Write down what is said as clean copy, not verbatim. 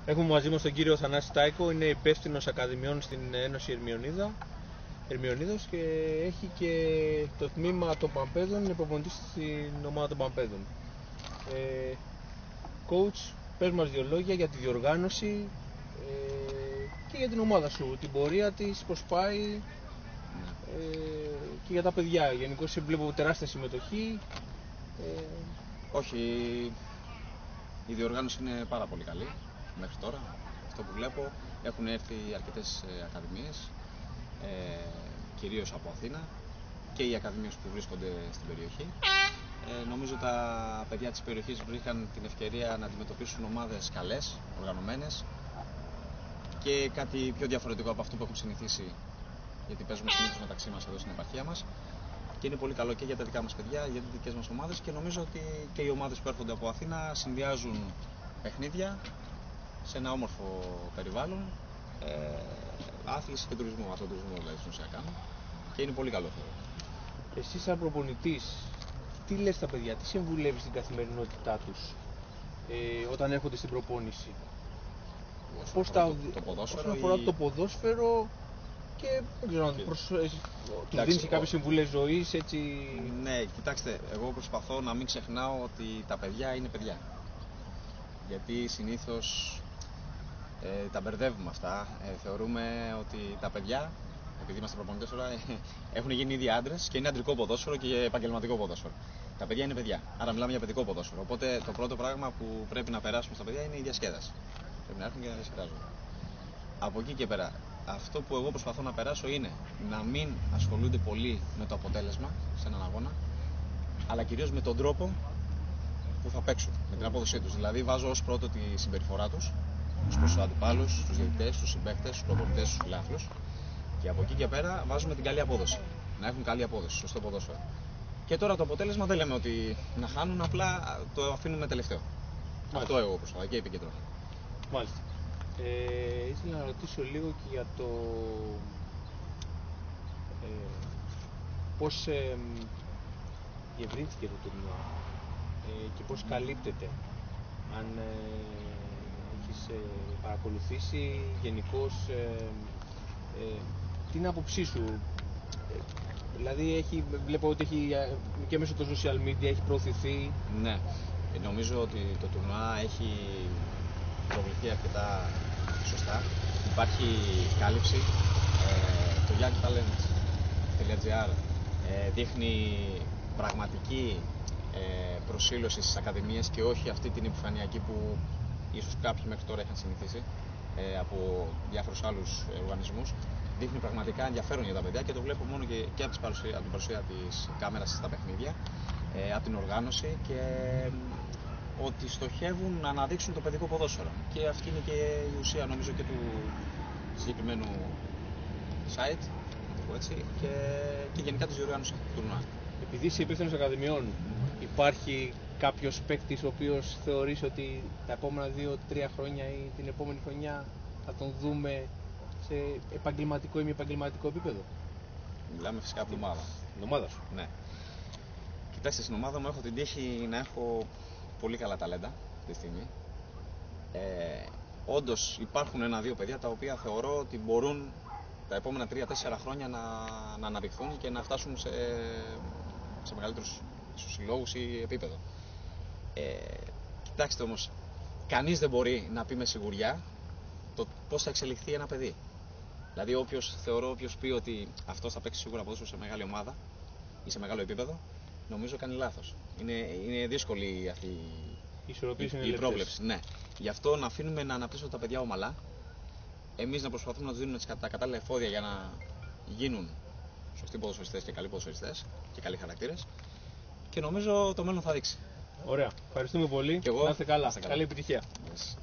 Έχουμε μαζί μας τον κύριο Θανάση Στάικο, είναι υπεύθυνος ακαδημιών στην Ένωση Ερμιονίδος και έχει και το τμήμα των Παμπέδων, είναι προπονητής στην ομάδα των Παμπέδων. Coach, πες μας δύο λόγια για τη διοργάνωση και για την ομάδα σου, την πορεία της, πώς πάει και για τα παιδιά. Γενικώς βλέπω τεράστια συμμετοχή. Όχι, η διοργάνωση είναι πάρα πολύ καλή μέχρι τώρα. Αυτό που βλέπω, έχουν έρθει αρκετές ακαδημίες, κυρίως από Αθήνα, και οι ακαδημίες που βρίσκονται στην περιοχή. Νομίζω τα παιδιά της περιοχής βρήκαν την ευκαιρία να αντιμετωπίσουν ομάδες καλές, οργανωμένες και κάτι πιο διαφορετικό από αυτό που έχουν συνηθίσει, γιατί παίζουμε συνήθως μεταξύ μας εδώ στην επαρχία μας. Και είναι πολύ καλό και για τα δικά μας παιδιά, για τις δικές μας ομάδες, και νομίζω ότι και οι ομάδες που έρχονται από Αθήνα συνδυάζουν παιχνίδια σε ένα όμορφο περιβάλλον, άθληση και τουρισμό, αυτό το τουρισμό δηλαδή στην ουσία κάνουν, και είναι πολύ καλό αυτό. Εσύ σαν προπονητής, τι λες στα παιδιά, τι συμβουλεύεις στην καθημερινότητά τους όταν έρχονται στην προπόνηση? Πώς το ποδόσφαιρο, όσον αφορά το ποδόσφαιρο και δεν ξέρω αν τους δίνεις και κάποιες συμβουλές ζωής, έτσι? Ναι, κοιτάξτε, εγώ προσπαθώ να μην ξεχνάω ότι τα παιδιά είναι παιδιά. Γιατί συνήθως τα μπερδεύουμε αυτά. Θεωρούμε ότι τα παιδιά, επειδή είμαστε προπονητές τώρα, έχουν γίνει ήδη άντρες και είναι αντρικό ποδόσφαιρο και επαγγελματικό ποδόσφαιρο. Τα παιδιά είναι παιδιά, άρα μιλάμε για παιδικό ποδόσφαιρο. Οπότε το πρώτο πράγμα που πρέπει να περάσουμε στα παιδιά είναι η διασκέδαση. Πρέπει να έρθουν και να διασκεδάζουν. Από εκεί και πέρα, αυτό που εγώ προσπαθώ να περάσω είναι να μην ασχολούνται πολύ με το αποτέλεσμα σε έναν αγώνα, αλλά κυρίως με τον τρόπο που θα παίξουν, με την απόδοσή τους. Δηλαδή, βάζω ως πρώτο τη συμπεριφορά τους, προς τους αντιπάλους, τους διαιτητές, τους συμπαίκτες, τους προπονητές, τους φιλάθλους, και από εκεί και πέρα βάζουμε την καλή απόδοση. Να έχουν καλή απόδοση, σωστό ποδόσφαιρο. Και τώρα το αποτέλεσμα δεν λέμε ότι να χάνουν, απλά το αφήνουμε τελευταίο. Μάλιστα. Αυτό εγώ προσπαθώ και επικεντρώνω. Μάλιστα. Ήθελα να ρωτήσω λίγο και για το πώς διευρύνθηκε το τουρνουά και πώς καλύπτεται. Αν έχεις παρακολουθήσει γενικώς την άποψή σου. Δηλαδή βλέπω ότι έχει και μέσω των social media έχει προωθηθεί. Ναι, νομίζω ότι το τουρνουά έχει προβληθεί αρκετά σωστά. Υπάρχει κάλυψη. Το youngtalent.gr δείχνει πραγματική προσήλωση στις ακαδημίες και όχι αυτή την επιφανειακή που ίσως κάποιοι μέχρι τώρα είχαν συνηθίσει από διάφορους άλλους οργανισμούς. Δείχνει πραγματικά ενδιαφέρον για τα παιδιά και το βλέπω μόνο και από την παρουσία της κάμερας στα παιχνίδια, από την οργάνωση, και ότι στοχεύουν να αναδείξουν το παιδικό ποδόσφαιρο. Και αυτή είναι και η ουσία, νομίζω, και του συγκεκριμένου site, να το πω έτσι, και γενικά της διοργάνωσης του τουρνουά. Επειδή είσαι υπεύθυνος ακαδημιών, υπάρχει κάποιος παίκτης ο οποίος θεωρείς ότι τα επόμενα 2-3 χρόνια ή την επόμενη χρονιά θα τον δούμε σε επαγγελματικό ή μη επαγγελματικό επίπεδο? Μιλάμε φυσικά από την ομάδα. Την ομάδα σου? Ναι. Κοιτάξτε, στην ομάδα μου έχω την τύχη να έχω πολύ καλά ταλέντα αυτή τη στιγμή. Όντως υπάρχουν ένα-δύο παιδιά τα οποία θεωρώ ότι μπορούν τα επόμενα 3-4 χρόνια να αναδειχθούν και να φτάσουν σε μεγαλύτερους συλλόγους ή επίπεδο. Κοιτάξτε όμως, κανείς δεν μπορεί να πει με σιγουριά το πώς θα εξελιχθεί ένα παιδί. Δηλαδή, όποιος πει ότι αυτός θα παίξει σίγουρα ποδόσφαιρο σε μεγάλη ομάδα ή σε μεγάλο επίπεδο, νομίζω κάνει λάθος. Είναι δύσκολη αυτή η πρόβλεψη. Ναι. Γι' αυτό να αφήνουμε να αναπτύσσουν τα παιδιά ομαλά. Εμείς να προσπαθούμε να τους δίνουμε τα κατάλληλα εφόδια για να γίνουν σωστοί ποδοσφαιριστές και καλοί ποδοσφαιριστές και καλοί χαρακτήρες. Και νομίζω το μέλλον θα δείξει. Ωραία. Ευχαριστούμε πολύ. Να είστε καλά. Καλή επιτυχία. Yes.